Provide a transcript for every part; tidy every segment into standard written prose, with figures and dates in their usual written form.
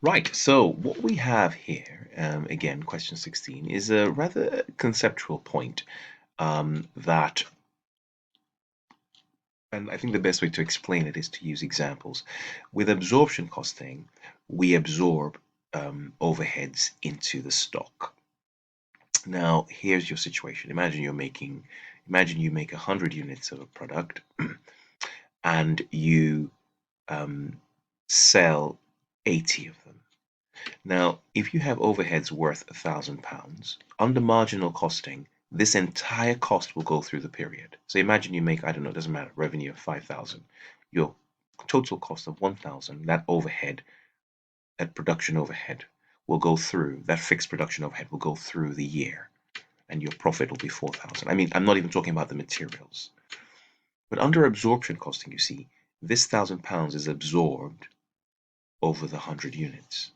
Right, so what we have here, again, question 16, is a rather conceptual point that, and I think the best way to explain it is to use examples. With absorption costing, we absorb overheads into the stock. Now, here's your situation. Imagine you make 100 units of a product and you sell 80 of them. Now, if you have overheads worth £1,000, under marginal costing, this entire cost will go through the period. So imagine you make, I don't know, it doesn't matter, revenue of 5,000. Your total cost of 1,000, that overhead, that production overhead will go through, that fixed production overhead will go through the year, and your profit will be 4,000. I mean, I'm not even talking about the materials. But under absorption costing, you see, this £1,000 is absorbed over the 100 units,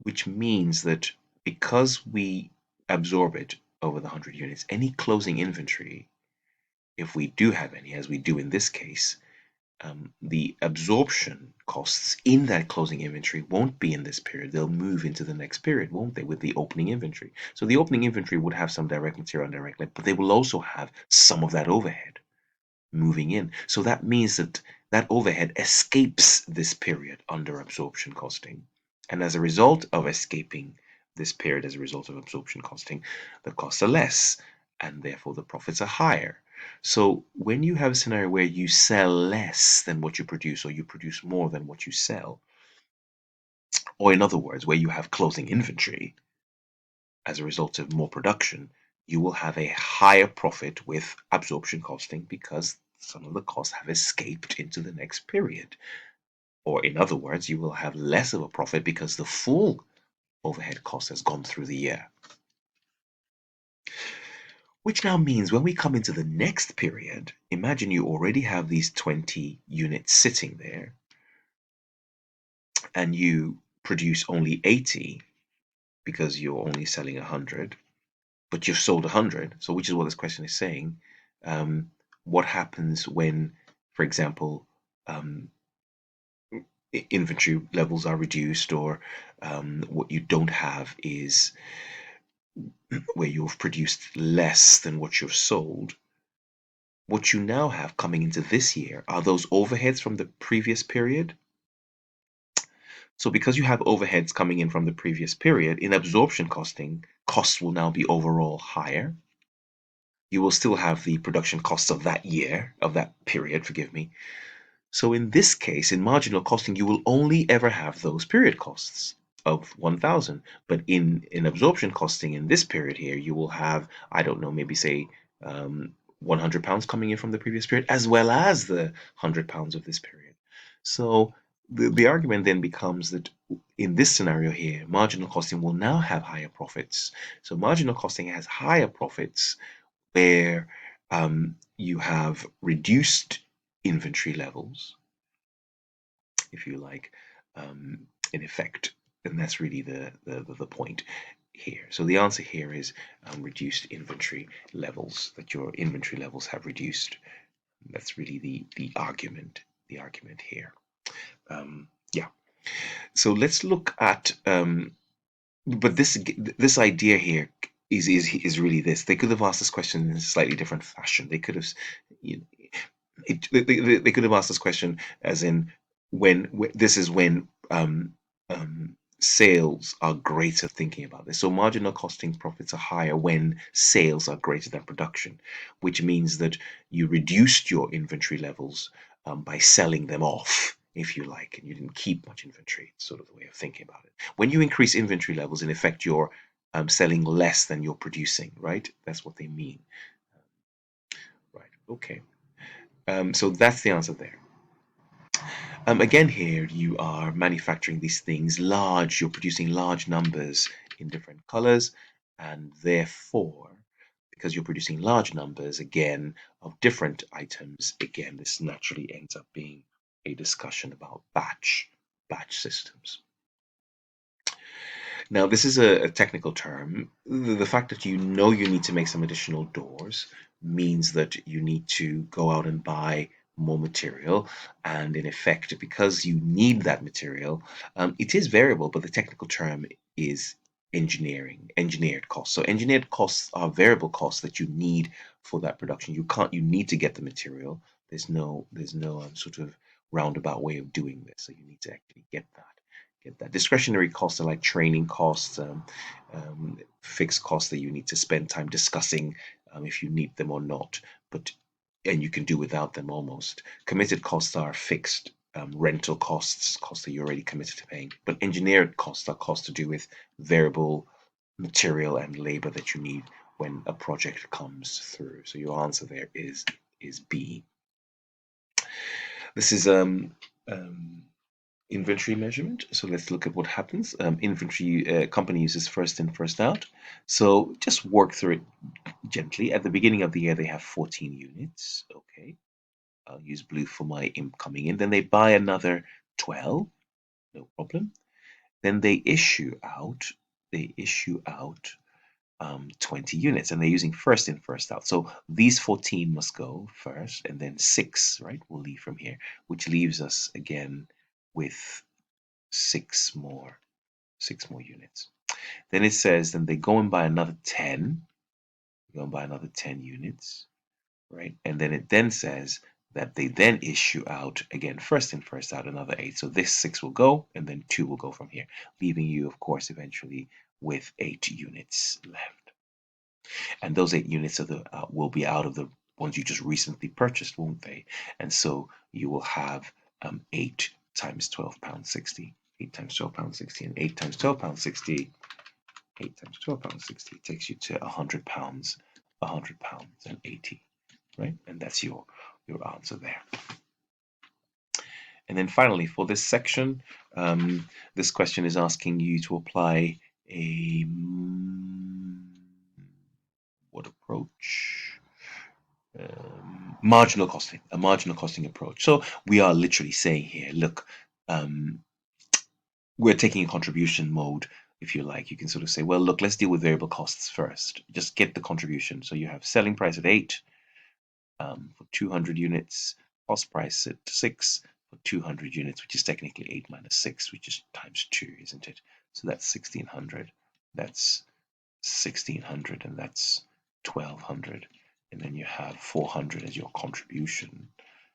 which means that because we absorb it over the 100 units, any closing inventory, if we do have any, as we do in this case, the absorption costs in that closing inventory won't be in this period. They'll move into the next period, won't they, with the opening inventory? So the opening inventory would have some direct material and indirect labor, but they will also have some of that overhead moving in. So that means that that overhead escapes this period under absorption costing. And as a result of escaping this period, as a result of absorption costing, the costs are less and therefore the profits are higher. So when you have a scenario where you sell less than what you produce, or you produce more than what you sell, or in other words, where you have closing inventory as a result of more production, you will have a higher profit with absorption costing because some of the costs have escaped into the next period. Or in other words, you will have less of a profit because the full overhead cost has gone through the year. Which now means when we come into the next period, imagine you already have these 20 units sitting there and you produce only 80 because you're only selling 100, but you've sold 100. So which is what this question is saying. What happens when, for example, inventory levels are reduced, or what you don't have is where you've produced less than what you've sold. What you now have coming into this year are those overheads from the previous period. So because you have overheads coming in from the previous period, in absorption costing, costs will now be overall higher. You will still have the production costs of that year, of that period, forgive me. So in this case, in marginal costing, you will only ever have those period costs of 1,000. But in absorption costing in this period here, you will have, I don't know, maybe say £100 coming in from the previous period, as well as the £100 of this period. So the argument then becomes that in this scenario here, marginal costing will now have higher profits. So marginal costing has higher profits where you have reduced inventory levels, if you like, in effect, and that's really the point here. So the answer here is reduced inventory levels, that your inventory levels have reduced. That's really the argument here. Yeah. So let's look at, but this idea here is really this. They could have asked this question in a slightly different fashion. They could have, you know, they could have asked this question as in when this is when sales are greater. Thinking about this, so marginal costing profits are higher when sales are greater than production, which means that you reduced your inventory levels by selling them off, if you like, and you didn't keep much inventory. It's sort of the way of thinking about it. When you increase inventory levels, in effect, you're selling less than you're producing, right? That's what they mean. Right. Okay. So that's the answer there. Again, here you are manufacturing these things large, you're producing large numbers in different colors, and therefore, because you're producing large numbers, again, of different items, again, this naturally ends up being a discussion about batch systems. Now, this is a technical term. The fact that you know you need to make some additional doors means that you need to go out and buy more material, and in effect, because you need that material, it is variable, but the technical term is engineered costs. So engineered costs are variable costs that you need for that production. You need to get the material. There's no sort of roundabout way of doing this. So you need to actually get that. Discretionary costs are like training costs, fixed costs that you need to spend time discussing if you need them or not. But and you can do without them almost. Committed costs are fixed, rental costs, costs that you're already committed to paying. But engineered costs are costs to do with variable material and labor that you need when a project comes through. So your answer there is B. This is inventory measurement. So let's look at what happens. Inventory company uses first in, first out. So just work through it gently. At the beginning of the year, they have 14 units. Okay. I'll use blue for my coming in. Then they buy another 12. No problem. Then they issue out 20 units, and they're using first in, first out. So these 14 must go first, and then 6, right, will leave from here, which leaves us again with 6 more units. Then it says, then they go and buy another 10. Go and buy another 10 units, right? And then it then says that they then issue out again first in, first out, another 8. So this 6 will go, and then 2 will go from here, leaving you, of course, eventually with 8 units left. And those 8 units will be out of the ones you just recently purchased, won't they? And so you will have 8 times £12.60. 8 times £12.60, and 8 times £12.60. 8 times £12.60 takes you to £100, and 80, right? And that's your answer there. And then finally, for this section, this question is asking you to apply a what approach? Marginal costing, a marginal costing approach. So we are literally saying here, look, we're taking a contribution mode, if you like. You can sort of say, well, look, let's deal with variable costs first. Just get the contribution. So you have selling price at 8 for 200 units, cost price at 6 for 200 units, which is technically 8 minus 6, which is times 2, isn't it? So that's 1600. That's 1600, and that's 1200. And then you have 400 as your contribution,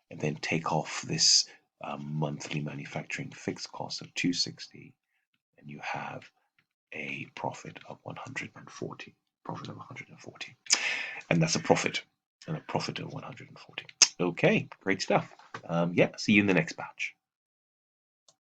and then take off this monthly manufacturing fixed cost of 260, and you have a profit of 140. And that's a profit, of 140. Okay, great stuff. Yeah, see you in the next batch.